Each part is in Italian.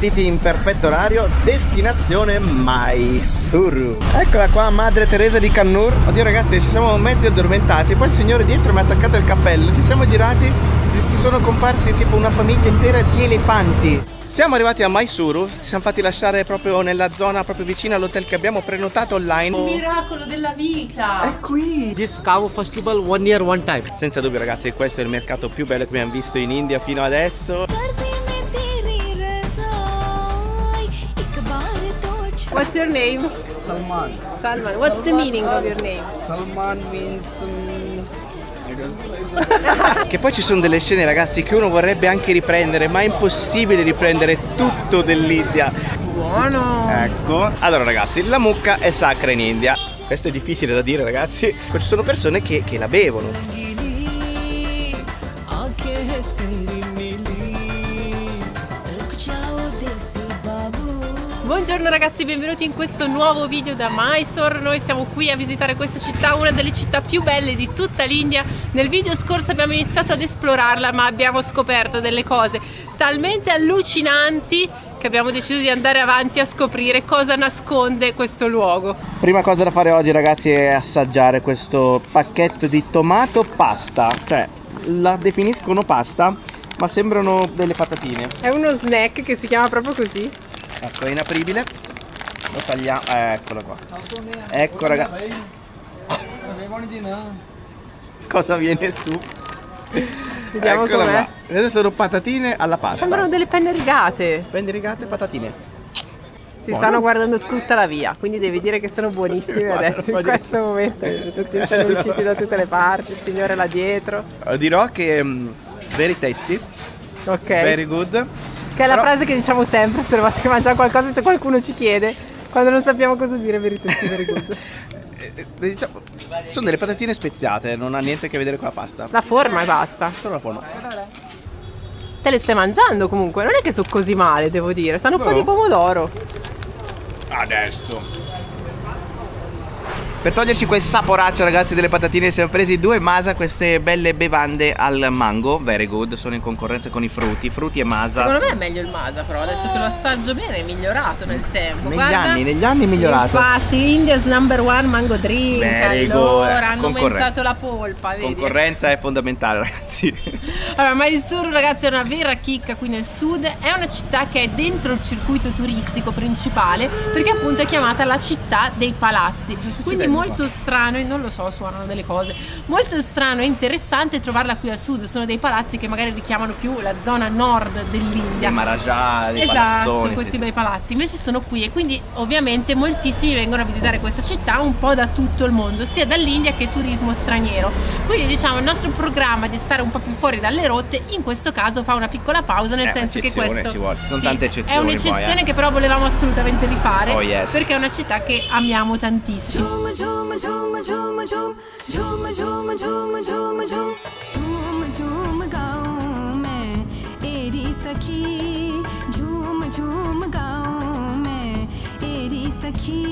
partiti in perfetto orario, destinazione Mysuru. Eccola qua, Madre Teresa di Kannur. Oddio ragazzi, ci siamo mezzi addormentati, poi il signore dietro mi ha attaccato il cappello, ci siamo girati, ci sono comparsi tipo una famiglia intera di elefanti. Siamo arrivati a Mysuru, ci siamo fatti lasciare proprio nella zona proprio vicina all'hotel che abbiamo prenotato online. Il miracolo della vita! È qui! This cow festival 1 year 1 time. Senza dubbio ragazzi, questo è il mercato più bello che abbiamo visto in India fino adesso. What's your name? Salman. Salman. What's the meaning of your name? Salman means Che poi ci sono delle scene ragazzi che uno vorrebbe anche riprendere, ma è impossibile riprendere tutto dell'India. Buono! Ecco, allora ragazzi, la mucca è sacra in India. Questo è difficile da dire ragazzi, ci sono persone che la bevono. Buongiorno ragazzi, benvenuti in questo nuovo video da Mysore. Noi siamo qui a visitare questa città, una delle città più belle di tutta l'India. Nel video scorso abbiamo iniziato ad esplorarla, ma abbiamo scoperto delle cose talmente allucinanti che abbiamo deciso di andare avanti a scoprire cosa nasconde questo luogo. Prima cosa da fare oggi ragazzi è assaggiare questo pacchetto di tomato pasta. Cioè, la definiscono pasta, ma sembrano delle patatine. È uno snack che si chiama proprio così. Ecco, è inapribile. Lo tagliamo. Eccolo qua. Ecco ragazzi. Cosa viene su? Vediamo Eccola com'è. qua. Queste sono patatine alla pasta. Sembrano delle penne rigate. Penne rigate, patatine. Si stanno guardando tutta la via, quindi devi dire che sono buonissime Guarda, adesso in voglio- questo momento. Tutti sono usciti da tutte le parti, il signore là dietro. Dirò che very tasty, Ok. very good. Che è la Però- frase che diciamo sempre, se dovete che mangiare qualcosa, se qualcuno ci chiede, quando non sappiamo cosa dire, verità, very good. Diciamo, sono delle patatine speziate, non ha niente a che vedere con la pasta. La forma e basta. Solo la forma. Te le stai mangiando comunque, non è che sono così male, devo dire, stanno un po' No. di pomodoro. Adesso. Per toglierci quel saporaccio ragazzi delle patatine siamo presi due masa, queste belle bevande al mango, very good, sono in concorrenza con i frutti e masa. Secondo me è meglio il masa, però adesso che lo assaggio bene è migliorato nel tempo. Negli anni è migliorato. Infatti, India's number one mango drink. Very good. Allora hanno Concorrenza. aumentato la polpa, vedi? Concorrenza è fondamentale ragazzi. Allora, Mysuru ragazzi è una vera chicca qui nel sud, è una città che è dentro il circuito turistico principale perché appunto è chiamata la città dei palazzi. Quindi molto strano, e non lo so, suonano delle cose, molto strano e interessante trovarla qui al sud. Sono dei palazzi che magari richiamano più la zona nord dell'India. I Maharaja, i Esatto, palazzoni. questi sì, bei sì. palazzi invece sono qui e quindi ovviamente moltissimi vengono a visitare questa città un po' da tutto il mondo, sia dall'India che turismo straniero. Quindi diciamo il nostro programma di stare un po' più fuori dalle rotte in questo caso fa una piccola pausa, nel senso che un'eccezione questo ci vuole, ci sono sì, tante eccezioni è un'eccezione poi, che però volevamo assolutamente rifare Oh, yes. perché è una città che amiamo tantissimo. झूम झूम झूम झूम झूम झूम झूम झूम झूम झूम गाऊं मैं तेरी सखी झूम झूम गाऊं मैं तेरी सखी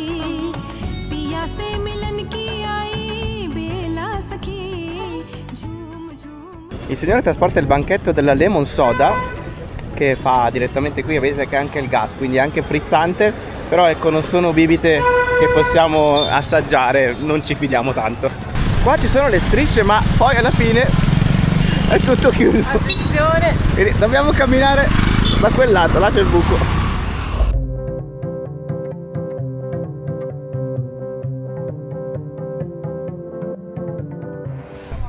पिया से मिलन की आई बेला सखी झूम झूम. Il signore trasporta il banchetto della lemon soda che fa direttamente qui, vedete che ha anche il gas, quindi è anche frizzante, però ecco non sono bibite che possiamo assaggiare, non ci fidiamo tanto. Qua ci sono le strisce ma poi alla fine è tutto chiuso. Attenzione! Quindi dobbiamo camminare da quel lato, là c'è il buco.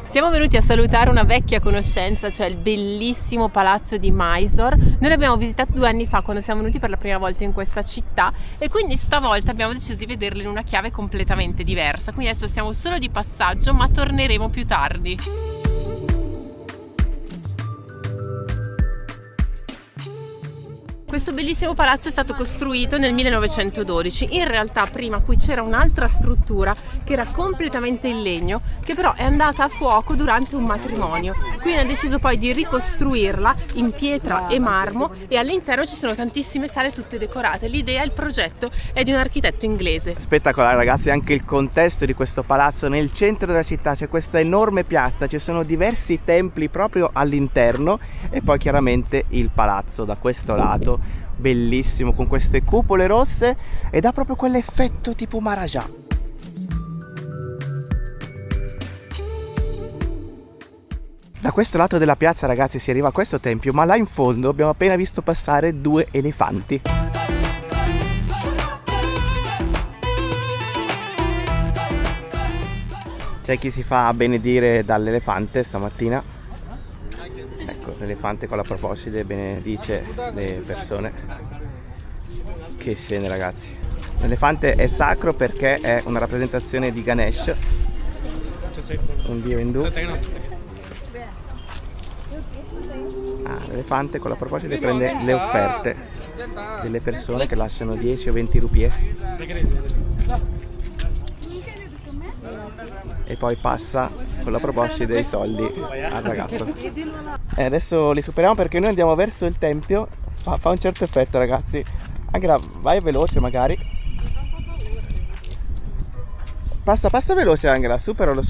Siamo venuti a salutare una vecchia conoscenza, cioè il bellissimo palazzo di Mysore. Noi l'abbiamo visitato 2 anni fa quando siamo venuti per la prima volta in questa città e quindi stavolta abbiamo deciso di vederlo in una chiave completamente diversa. Quindi adesso siamo solo di passaggio, ma torneremo più tardi. Questo bellissimo palazzo è stato costruito nel 1912. In realtà prima qui c'era un'altra struttura che era completamente in legno, che però è andata a fuoco durante un matrimonio. Quindi hanno deciso poi di ricostruirla in pietra e marmo e all'interno ci sono tantissime sale tutte decorate. L'idea, il progetto è di un architetto inglese. Spettacolare ragazzi anche il contesto di questo palazzo. Nel centro della città c'è questa enorme piazza, ci sono diversi templi proprio all'interno e poi chiaramente il palazzo da questo lato, bellissimo con queste cupole rosse ed ha proprio quell'effetto tipo Maharaja. Da questo lato della piazza, ragazzi, si arriva a questo tempio, ma là in fondo abbiamo appena visto passare 2 elefanti. C'è chi si fa benedire dall'elefante stamattina. Ecco, l'elefante con la proboscide benedice le persone. Che scene, ragazzi. L'elefante è sacro perché è una rappresentazione di Ganesh, un dio indù. L'elefante con la proboscide prende le offerte delle persone che lasciano 10 o 20 rupie e poi passa con la proboscide i soldi al ragazzo. Adesso li superiamo perché noi andiamo verso il tempio. Fa un certo effetto, ragazzi. Angela, vai veloce magari. Passa veloce, Angela, superalo.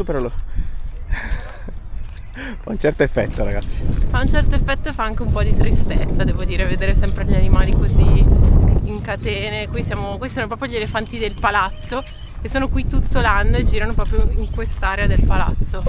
Fa un certo effetto, ragazzi. Fa un certo effetto e fa anche un po' di tristezza, devo dire, vedere sempre gli animali così in catene. Questi sono proprio gli elefanti del palazzo e sono qui tutto l'anno e girano proprio in quest'area del palazzo.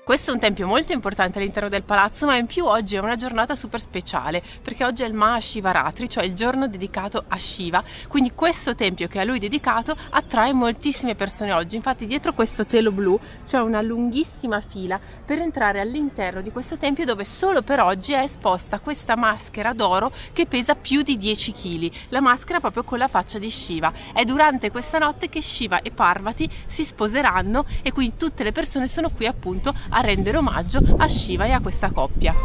Questo è un tempio molto importante all'interno del palazzo, ma in più oggi è una giornata super speciale perché oggi è il Mahashivaratri, cioè il giorno dedicato a Shiva. Quindi questo tempio che è a lui dedicato attrae moltissime persone oggi. Infatti dietro questo telo blu c'è una lunghissima fila per entrare all'interno di questo tempio, dove solo per oggi è esposta questa maschera d'oro che pesa più di 10 kg. La maschera proprio con la faccia di Shiva. È durante questa notte che Shiva e Parvati si sposeranno e quindi tutte le persone sono qui appunto a rendere omaggio a Shiva e a questa coppia.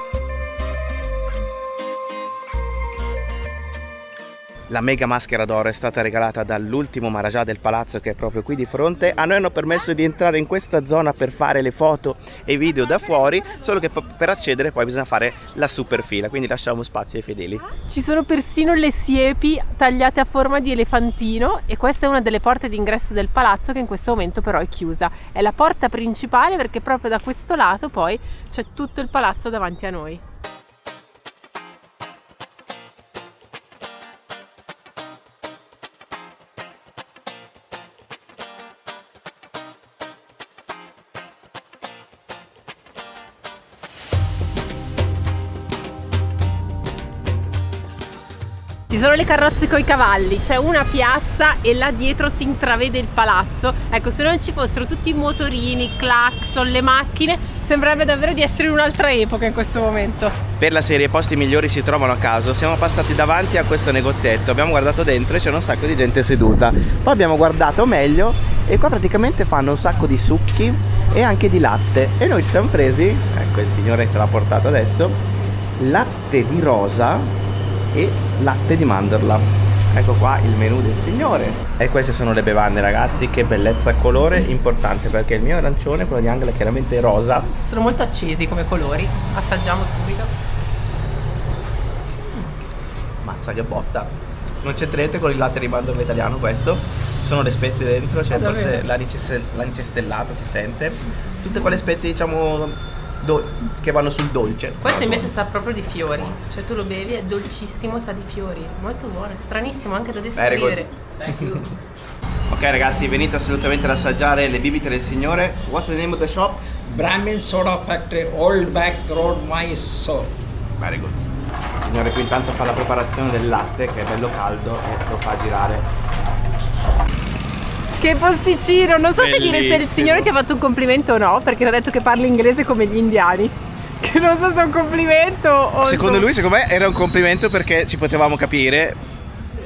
La mega maschera d'oro è stata regalata dall'ultimo Maharaja del palazzo, che è proprio qui di fronte. A noi hanno permesso di entrare in questa zona per fare le foto e video da fuori, solo che per accedere poi bisogna fare la super fila, quindi lasciamo spazio ai fedeli. Ci sono persino le siepi tagliate a forma di elefantino e questa è una delle porte d'ingresso del palazzo che in questo momento però è chiusa. È la porta principale perché proprio da questo lato poi c'è tutto il palazzo davanti a noi. Ci sono le carrozze coi cavalli, c'è una piazza e là dietro si intravede il palazzo. Ecco, se non ci fossero tutti i motorini, clacson, le macchine, sembrerebbe davvero di essere in un'altra epoca in questo momento. Per la serie posti migliori si trovano a caso, siamo passati davanti a questo negozietto, abbiamo guardato dentro e c'era un sacco di gente seduta. Poi abbiamo guardato meglio e qua praticamente fanno un sacco di succhi e anche di latte. E noi ci siamo presi, ecco il signore ce l'ha portato adesso, latte di rosa e latte di mandorla. Ecco qua il menù del signore. E queste sono le bevande, ragazzi. Che bellezza, colore importante perché il mio è arancione, quello di Angela è chiaramente rosa. Sono molto accesi come colori. Assaggiamo subito. Mazza che botta. Non c'entrate con il latte di mandorla italiano questo. Ci sono le spezie dentro, c'è forse l'anice stellato, si sente. Tutte quelle spezie, diciamo, che vanno sul dolce. Questo invece sa proprio di fiori, cioè tu lo bevi, è dolcissimo, sa di fiori, molto buono, stranissimo anche da descrivere. Ok ragazzi, venite assolutamente ad assaggiare le bibite del signore. What's the name of the shop? Brahmin Soda Factory, Old Back Road, Mysore. Very good. Il signore qui intanto fa la preparazione del latte che è bello caldo e lo fa girare. Che posticino, non so se dire se il signore ti ha fatto un complimento o no, perché ti ha detto che parli inglese come gli indiani. Che non so se è un complimento o... Secondo lui, secondo me, era un complimento perché ci potevamo capire.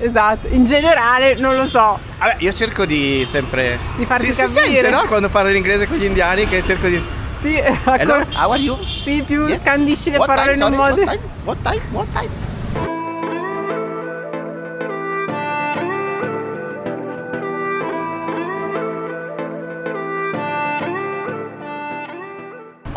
Esatto, in generale non lo so. Vabbè, io cerco di sempre... Di farti capire. Si sente, no? Quando parlo in inglese con gli indiani che cerco di... Sì, Hello, how are you? Sì, più Yes. scandisci le What parole time, in un modo... What time?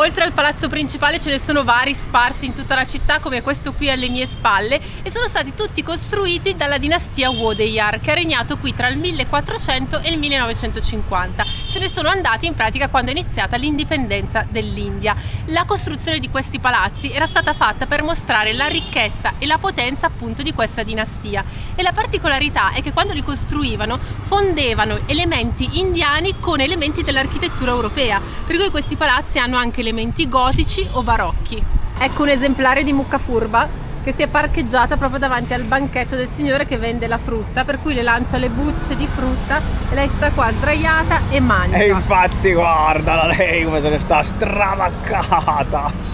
Oltre al palazzo principale ce ne sono vari sparsi in tutta la città, come questo qui alle mie spalle, e sono stati tutti costruiti dalla dinastia Wodeyar, che ha regnato qui tra il 1400 e il 1950. se ne sono andati in pratica quando è iniziata l'indipendenza dell'India. La costruzione di questi palazzi era stata fatta per mostrare la ricchezza e la potenza appunto di questa dinastia, e la particolarità è che quando li costruivano fondevano elementi indiani con elementi dell'architettura europea, per cui questi palazzi hanno anche elementi gotici o barocchi. Ecco un esemplare di mucca furba che si è parcheggiata proprio davanti al banchetto del signore che vende la frutta, per cui le lancia le bucce di frutta e lei sta qua sdraiata e mangia. E infatti guardala lei come se ne sta stravaccata.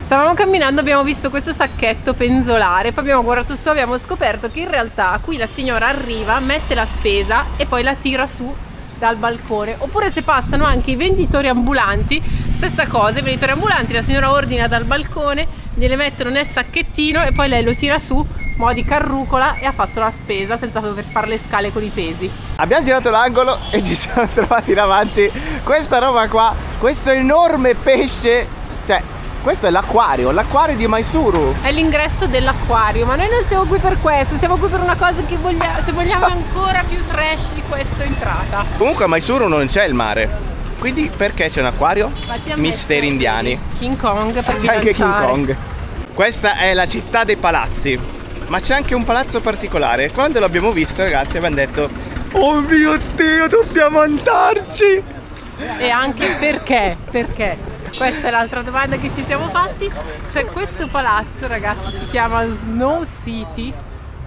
Stavamo camminando, abbiamo visto questo sacchetto penzolare, poi abbiamo guardato su, abbiamo scoperto che in realtà qui la signora arriva, mette la spesa e poi la tira su dal balcone. Oppure se passano anche i venditori ambulanti, stessa cosa, i venditori ambulanti, la signora ordina dal balcone, gliele mettono nel sacchettino e poi lei lo tira su, mo' di carrucola, e ha fatto la spesa senza dover fare le scale con i pesi. Abbiamo girato l'angolo e ci siamo trovati davanti questa roba qua, questo enorme pesce, cioè questo è l'acquario di Mysuru. È l'ingresso dell'acquario, ma noi non siamo qui per questo, siamo qui per una cosa che vogliamo, se vogliamo ancora più trash di questa entrata. Comunque a Mysuru non c'è il mare, quindi perché c'è un acquario? Misteri indiani. King Kong per c'è anche King bilanciare. Kong. Questa è la città dei palazzi, ma c'è anche un palazzo particolare. Quando l'abbiamo visto, ragazzi, abbiamo detto: oh mio Dio, dobbiamo andarci! E anche perché? Perché? Questa è l'altra domanda che ci siamo fatti. C'è questo palazzo, ragazzi, si chiama Snow City.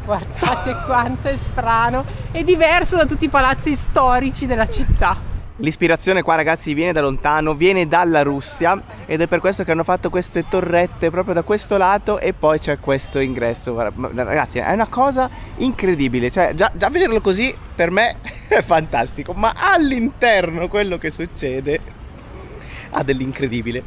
Guardate quanto è strano, è diverso da tutti i palazzi storici della città. L'ispirazione qua, ragazzi, viene da lontano, viene dalla Russia, ed è per questo che hanno fatto queste torrette proprio da questo lato, e poi c'è questo ingresso. Guarda, ragazzi, è una cosa incredibile, cioè già vederlo così per me è fantastico, ma all'interno quello che succede ha dell'incredibile.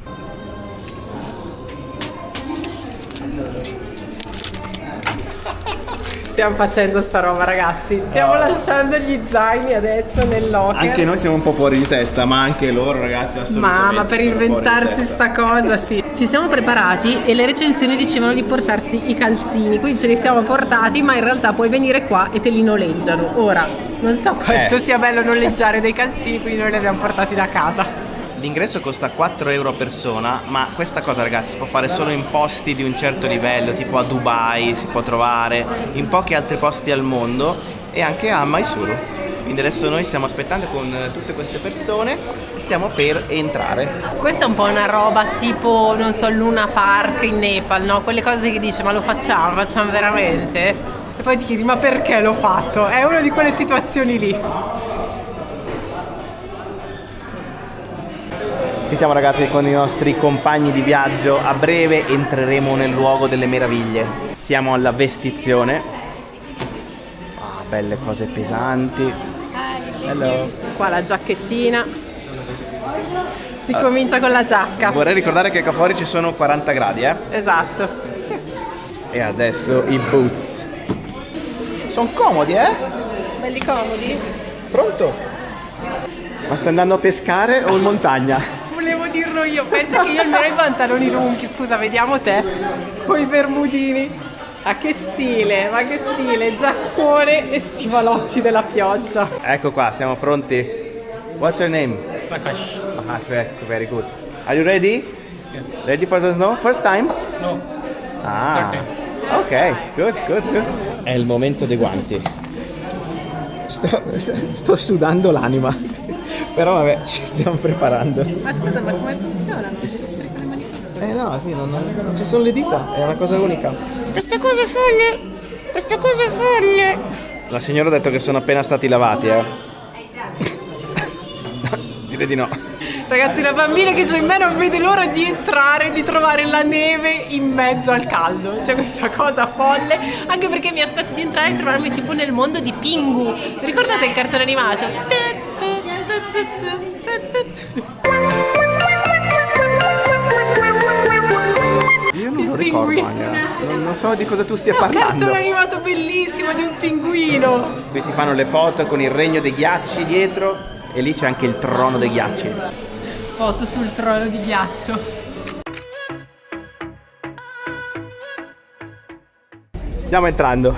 Stiamo facendo sta roba, ragazzi. Stiamo lasciando gli zaini adesso nel locker. Anche noi siamo un po' fuori di testa, ma anche loro, ragazzi, assolutamente. Ma per sono inventarsi fuori di testa. sta cosa, sì. Ci siamo preparati e le recensioni dicevano di portarsi i calzini, quindi ce li siamo portati, ma in realtà puoi venire qua e te li noleggiano. Ora, non so quanto sia bello noleggiare dei calzini, quindi noi li abbiamo portati da casa. L'ingresso costa 4 euro a persona, ma questa cosa, ragazzi, si può fare solo in posti di un certo livello, tipo a Dubai si può trovare, in pochi altri posti al mondo, e anche a Mysuru. Quindi adesso noi stiamo aspettando con tutte queste persone e stiamo per entrare. Questa è un po' una roba tipo, non so, Luna Park in Nepal, no? Quelle cose che dici, ma lo facciamo veramente? E poi ti chiedi, ma perché l'ho fatto? È una di quelle situazioni lì. Ci siamo, ragazzi, con i nostri compagni di viaggio. A breve entreremo nel luogo delle meraviglie. Siamo alla vestizione. Ah, belle cose pesanti. Hello. Qua la giacchettina. Si comincia con la giacca. Vorrei ricordare che qua fuori ci sono 40 gradi, Esatto. E adesso i boots. Sono comodi, Belli comodi. Pronto? Ma stai andando a pescare o in montagna? Volevo dirlo io, pensa che io almeno i pantaloni lunghi, scusa, vediamo te, con i bermudini. Ma che stile, giaccone e stivalotti della pioggia. Ecco qua, siamo pronti. What's your name? Prakash. Ah, very good. Are you ready? Yes. Ready for the snow? First time? No. Ah, Third ok, good. È il momento dei guanti. Sto sudando l'anima. Però vabbè, ci stiamo preparando. Ma scusa, ma come funziona? Devi stare con le mani piccole? No, sì, non ci sono le dita, è una cosa unica. Questa cosa è folle. La signora ha detto che sono appena stati lavati, Direi di no. Ragazzi, la bambina che c'è in me non vede l'ora di entrare e di trovare la neve in mezzo al caldo. C'è questa cosa folle, anche perché mi aspetto di entrare e trovarmi tipo nel mondo di Pingu. Ricordate il cartone animato? Io non lo ricordo, so di cosa tu stia È un parlando. cartone animato bellissimo di un pinguino. Qui si fanno le foto con il regno dei ghiacci dietro e lì c'è anche il trono dei ghiacci. Foto sul trono di ghiaccio. Stiamo entrando.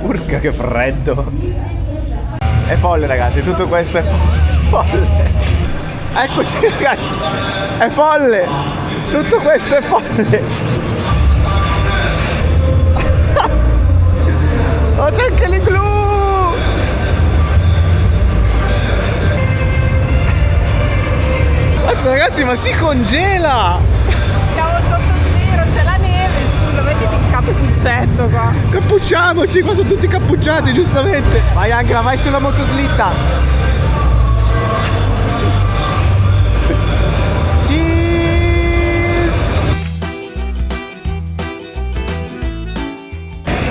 Urca che freddo. È folle ragazzi, tutto questo è folle. Eccoci ragazzi, è folle. Tutto questo è folle. Oh, c'è anche l'igloo. Mazza ragazzi, ma si congela. Siamo sotto zero, c'è la neve. Scusa, mettiti il cappuccetto qua. Cappucciamoci, qua sono tutti cappucciati giustamente. Vai Angela, vai sulla motoslitta.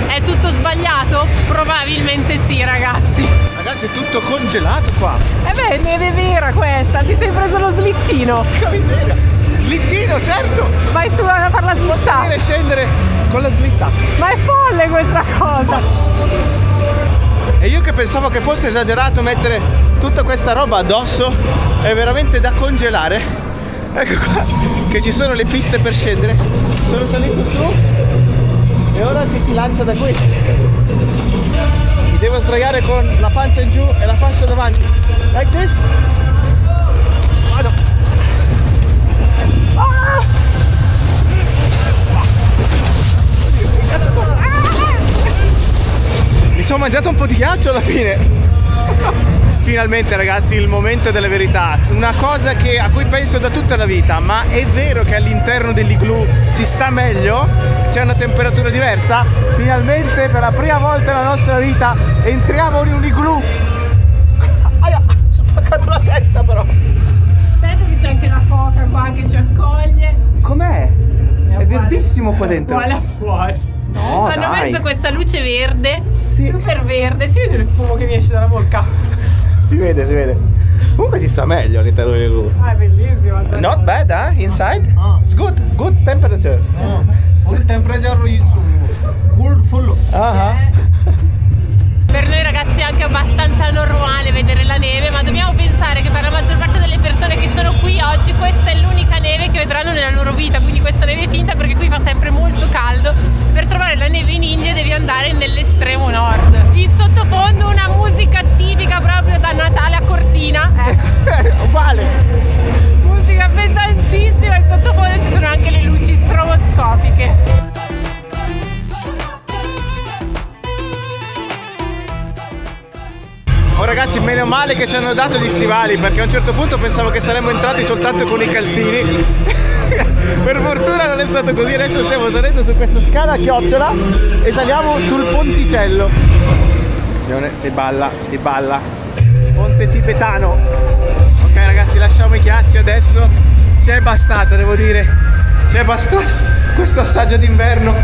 È tutto sbagliato? Probabilmente sì, ragazzi. Ragazzi, è tutto congelato qua. Beh, è neve vera questa, ti sei preso lo slittino. Che miseria. Slittino, certo. Vai su a farla slittare. Salire e scendere con la slitta. Ma è folle questa cosa. E io che pensavo che fosse esagerato mettere tutta questa roba addosso, è veramente da congelare. Ecco qua, che ci sono le piste per scendere. Sono salito su e ora ci si lancia da qui. Mi devo sdraiare con la pancia in giù e la faccia davanti. Like this. Vado. Ah! Mi sono mangiato un po' di ghiaccio alla fine. Finalmente ragazzi, il momento della verità. Una cosa a cui penso da tutta la vita. Ma è vero che all'interno dell'igloo si sta meglio? C'è una temperatura diversa? Finalmente per la prima volta nella nostra vita entriamo in un igloo. Aia, ho spaccato la testa però. Aspetta che c'è anche la foca qua che ci accoglie. Com'è? È verdissimo qua dentro. Uguale a fuori. No, Hanno dai. messo questa luce verde, Sì. super verde. Si vede il fumo che mi esce dalla bocca. Si vede, si vede. Comunque si sta meglio all'interno dell'igloo. Ah, è bellissimo. Not bad, inside? It's good, good temperature. Full temperature is cooled full. Per noi ragazzi è anche abbastanza normale vedere la neve, ma dobbiamo pensare che per la maggior parte delle persone che sono qui oggi questa è l'unica neve che vedranno nella loro vita, quindi questa neve è finta perché qui fa sempre molto caldo. Per trovare la neve in India devi andare nell'estremo nord. In sottofondo una musica tipica proprio da Natale a Cortina, ecco. Uguale. Musica pesantissima, in sottofondo ci sono anche le luci stroboscopiche. Oh ragazzi, meno male che ci hanno dato gli stivali, perché a un certo punto pensavo che saremmo entrati soltanto con i calzini. Per fortuna non è stato così. Adesso stiamo salendo su questa scala a chiocciola e saliamo sul ponticello. Si balla, si balla. Ponte tibetano. Ok ragazzi, lasciamo i ghiacci adesso. Ci è bastato, devo dire. Ci è bastato questo assaggio d'inverno.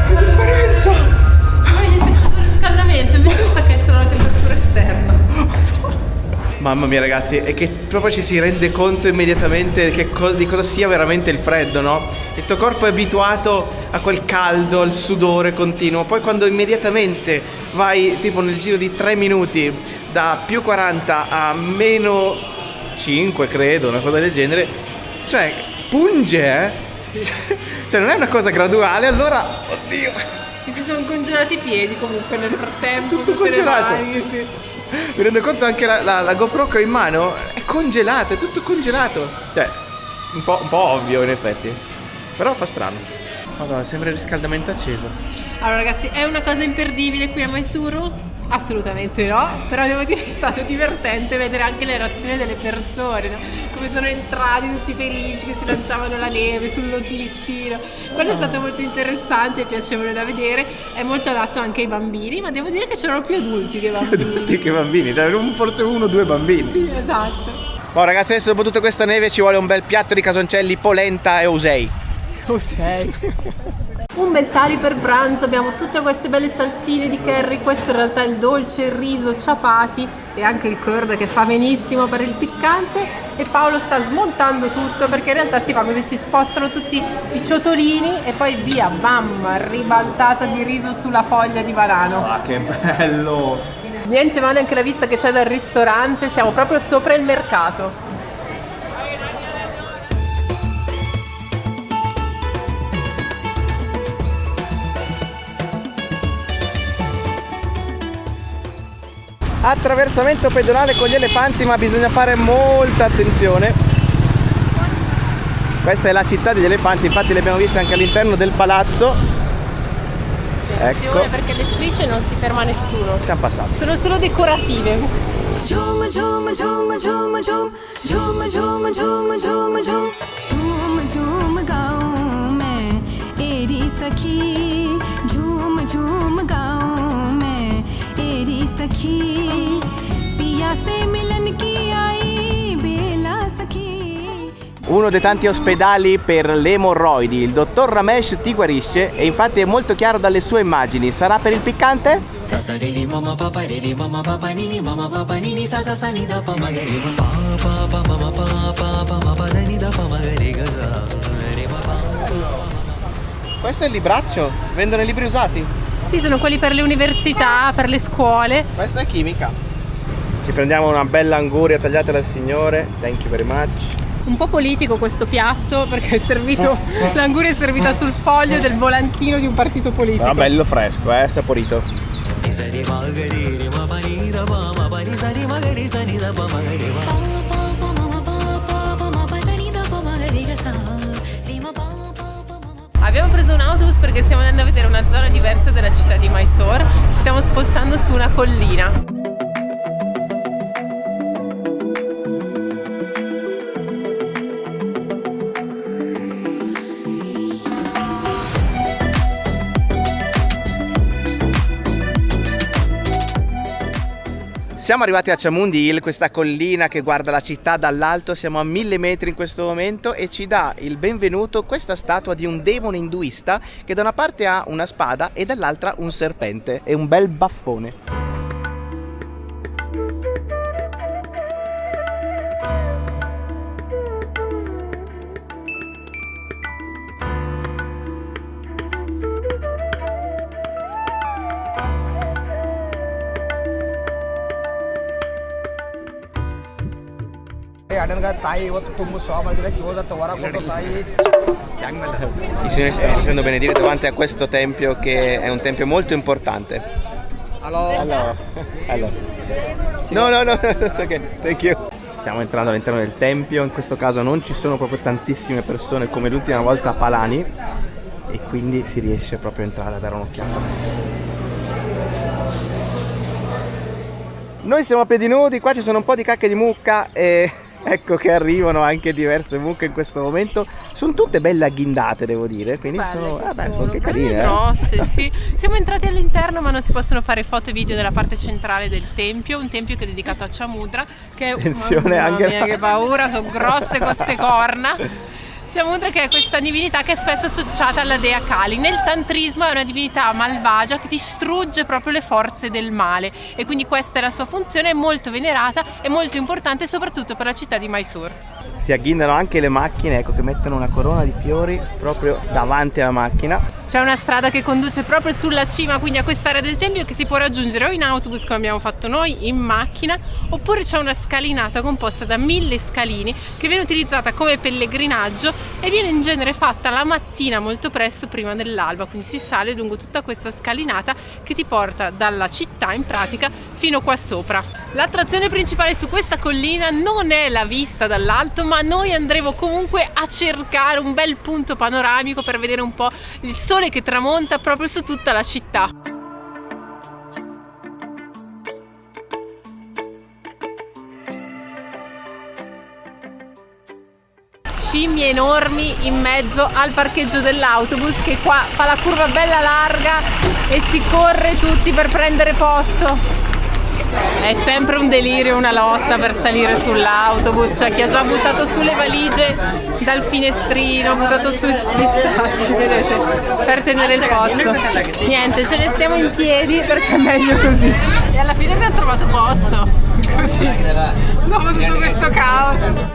Che differenza! Invece se c'è il riscaldamento, invece mi sa che è solo la temperatura esterna. Mamma mia ragazzi, è che proprio ci si rende conto immediatamente di cosa sia veramente il freddo, no? Il tuo corpo è abituato a quel caldo, al sudore continuo. Poi quando immediatamente vai tipo nel giro di 3 minuti da più 40 a meno 5 credo, una cosa del genere, cioè punge, Sì. Cioè non è una cosa graduale, allora, oddio, Mi si sono congelati i piedi comunque nel frattempo. Tutto tutte le congelato. mani, sì. mi rendo conto anche la GoPro che ho in mano è congelata, è tutto congelato. Cioè, un po' ovvio in effetti, però fa strano. Madonna, sembra il riscaldamento acceso. Allora ragazzi, è una cosa imperdibile qui a Mysuru? Assolutamente no, però devo dire che è stato divertente vedere anche le reazioni delle persone, no? Come sono entrati tutti felici che si lanciavano la neve sullo slittino. Quello è stato molto interessante e piacevole da vedere, è molto adatto anche ai bambini, ma devo dire che c'erano più adulti che bambini. Adulti che bambini, cioè forse 1 o 2 bambini. Sì, esatto. Oh ragazzi, adesso dopo tutta questa neve ci vuole un bel piatto di casoncelli, polenta e osei. Oh sei. Un bel tali per pranzo, abbiamo tutte queste belle salsine di curry, questo in realtà è il dolce, il riso, ciapati e anche il curd che fa benissimo per il piccante, e Paolo sta smontando tutto perché in realtà si fa così, si spostano tutti i ciotolini e poi via, bam, ribaltata di riso sulla foglia di banano. Ah, che bello! Niente male anche la vista che c'è dal ristorante, siamo proprio sopra il mercato. Attraversamento pedonale con gli elefanti, ma bisogna fare molta attenzione. Questa è la città degli elefanti, infatti li abbiamo visti anche all'interno del palazzo. Ecco, Perché le strisce non si ferma nessuno, siamo passati. sono solo decorative. झूम झूम झूम झूम झूम झूम झूम झूम झूम झूम झूम झूम गाऊं मैं एरी सखी झूम झूम गाऊं मैं एरी सखी पिया से मिलन की आई बेला सखी. Uno dei tanti ospedali per le emorroidi, il dottor Ramesh ti guarisce e infatti è molto chiaro dalle sue immagini. Sarà per il piccante? Questo è il libraccio, vendono i libri usati. Sì, sono quelli per le università, per le scuole. Questa è chimica. Ci prendiamo una bella anguria tagliata dal signore, thank you very much. Un po' politico questo piatto perché è servito, l'anguria è servita sul foglio del volantino di un partito politico. Però bello fresco, saporito. Abbiamo preso un autobus perché stiamo andando a vedere una zona diversa della città di Mysore. Ci stiamo spostando su una collina. Siamo arrivati a Chamundi Hill, questa collina che guarda la città dall'alto, siamo a 1000 metri in questo momento e ci dà il benvenuto questa statua di un demone induista che da una parte ha una spada e dall'altra un serpente e un bel baffone. I signori stanno facendo benedire davanti a questo tempio che è un tempio molto importante. Hello. No, it's okay. Thank you. Stiamo entrando all'interno del tempio, in questo caso non ci sono proprio tantissime persone come l'ultima volta a Palani e quindi si riesce proprio a entrare a dare un'occhiata. Noi siamo a piedi nudi, qua ci sono un po' di cacche di mucca e ecco che arrivano anche diverse mucche in questo momento. Sono tutte belle agghindate, devo dire, quindi sono anche carine. Grosse, sì. Siamo entrati all'interno ma non si possono fare foto e video nella parte centrale del tempio, un tempio che è dedicato a Chamudra, che è attenzione, mamma anche mia, che paura, sono grosse queste corna. Chamudra che è questa divinità che è spesso associata alla dea Kali. Nel tantrismo è una divinità malvagia che distrugge proprio le forze del male e quindi questa è la sua funzione, è molto venerata e molto importante soprattutto per la città di Mysore. Si agghindano anche le macchine, ecco che mettono una corona di fiori proprio davanti alla macchina. C'è una strada che conduce proprio sulla cima, quindi a quest'area del tempio, che si può raggiungere o in autobus come abbiamo fatto noi, in macchina, oppure c'è una scalinata composta da 1000 scalini che viene utilizzata come pellegrinaggio e viene in genere fatta la mattina molto presto prima dell'alba, quindi si sale lungo tutta questa scalinata che ti porta dalla città in pratica fino qua sopra. L'attrazione principale su questa collina non è la vista dall'alto, ma noi andremo comunque a cercare un bel punto panoramico per vedere un po' il sole che tramonta proprio su tutta la città. Scimmie enormi in mezzo al parcheggio dell'autobus che qua fa la curva bella larga e si corre tutti per prendere posto. È sempre un delirio, una lotta per salire sull'autobus. C'è chi ha già buttato su le valigie dal finestrino, ha buttato su gli stracci, vedete, per tenere il posto. Niente, ce ne stiamo in piedi perché è meglio così. E alla fine abbiamo trovato posto, così, dopo tutto questo caos.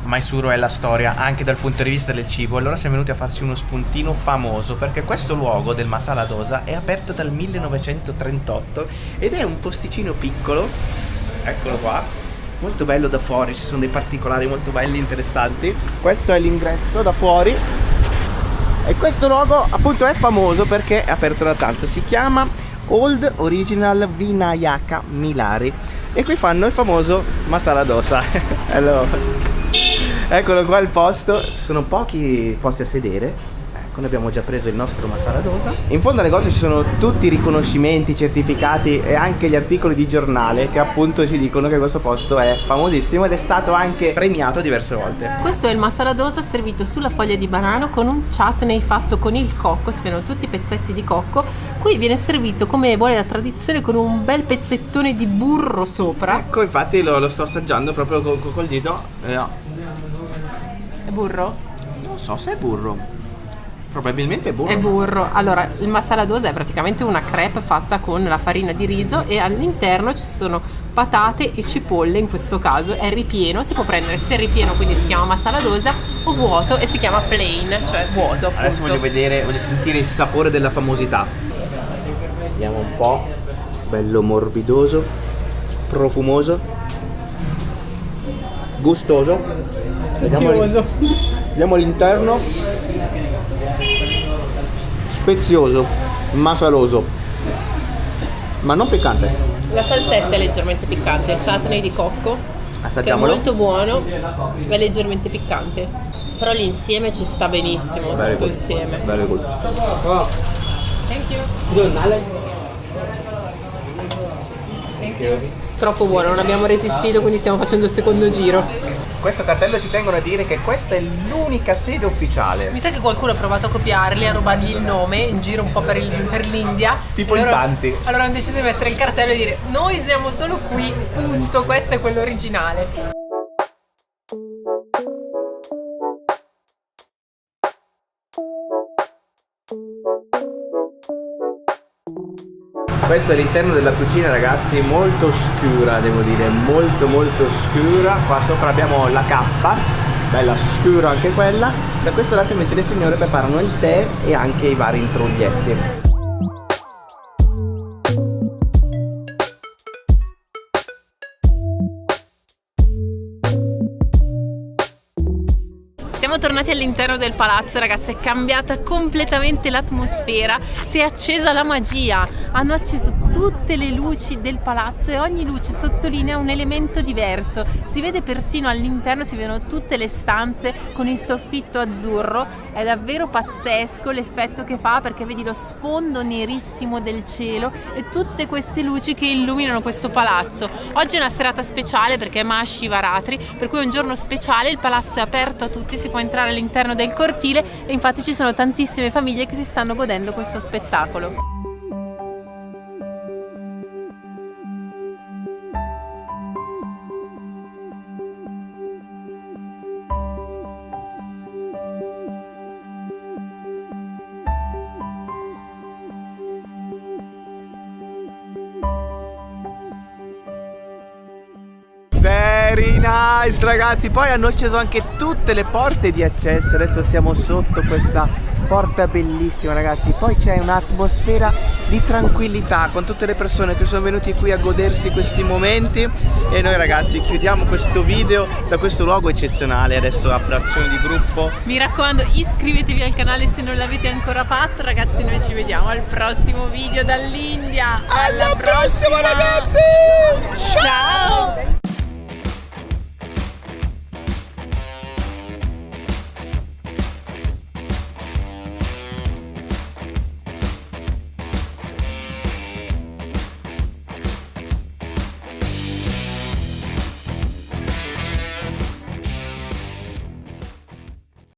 Mysuru è la storia anche dal punto di vista del cibo. Allora siamo venuti a farci uno spuntino famoso, perché questo luogo del Masala Dosa è aperto dal 1938 ed è un posticino piccolo, eccolo qua, molto bello da fuori, ci sono dei particolari molto belli e interessanti. Questo è l'ingresso da fuori e questo luogo appunto è famoso perché è aperto da tanto. Si chiama Old Original Vinayaka Milari e qui fanno il famoso Masala Dosa. Allora, eccolo qua il posto, ci sono pochi posti a sedere. Ecco, noi abbiamo già preso il nostro Masala Dosa. In fondo al negozio ci sono tutti i riconoscimenti, certificati e anche gli articoli di giornale che appunto ci dicono che questo posto è famosissimo ed è stato anche premiato diverse volte. Questo è il Masala Dosa servito sulla foglia di banano con un chutney fatto con il cocco, si vedono tutti i pezzetti di cocco. Qui viene servito come vuole la tradizione con un bel pezzettone di burro sopra. Ecco, infatti lo sto assaggiando proprio col dito. No. È burro? Non so se è burro. Probabilmente è burro. È burro. Allora, il Masala Dosa è praticamente una crepe fatta con la farina di riso e all'interno ci sono patate e cipolle, in questo caso è ripieno. Si può prendere sia ripieno, quindi si chiama Masala Dosa, o vuoto e si chiama plain, cioè vuoto appunto. Adesso voglio sentire il sapore della famosità. Vediamo un po'. Bello morbidoso, profumoso, gustoso. Vediamo l'interno. Spezioso, masaloso, ma non piccante. La salsetta è leggermente piccante, il chutney di cocco, che è molto buono, è leggermente piccante. Però l'insieme ci sta benissimo, tutto insieme. Very good. Thank you. Thank you. Troppo buono, non abbiamo resistito, quindi stiamo facendo il secondo giro. Questo cartello ci tengono a dire che questa è l'unica sede ufficiale. Mi sa che qualcuno ha provato a copiarli, a rubargli il nome in giro un po' per l'India. Tipo il Banti. Allora hanno deciso di mettere il cartello e dire: noi siamo solo qui, punto, questo è quello originale. Questo è l'interno della cucina, ragazzi, molto scura, devo dire, molto scura. Qua sopra abbiamo la cappa, bella scura anche quella. Da questo lato invece le signore preparano il tè e anche i vari intruglietti. Siamo tornati all'interno del palazzo, ragazzi, è cambiata completamente l'atmosfera, si è accesa la magia, hanno acceso tutte le luci del palazzo e ogni luce sottolinea un elemento diverso. Si vede persino all'interno, si vedono tutte le stanze con il soffitto azzurro, è davvero pazzesco l'effetto che fa, perché vedi lo sfondo nerissimo del cielo e tutte queste luci che illuminano questo palazzo. Oggi è una serata speciale perché è Mahashivaratri, per cui è un giorno speciale, il palazzo è aperto a tutti, si può entrare all'interno del cortile e infatti ci sono tantissime famiglie che si stanno godendo questo spettacolo. Very nice, ragazzi. Poi hanno acceso anche tutte le porte di accesso. Adesso siamo sotto questa porta bellissima, ragazzi. Poi c'è un'atmosfera di tranquillità con tutte le persone che sono venuti qui a godersi questi momenti. E noi, ragazzi, chiudiamo questo video da questo luogo eccezionale. Adesso abbraccione di gruppo. Mi raccomando, iscrivetevi al canale se non l'avete ancora fatto, ragazzi. Noi ci vediamo al prossimo video dall'India. Alla prossima, ragazzi.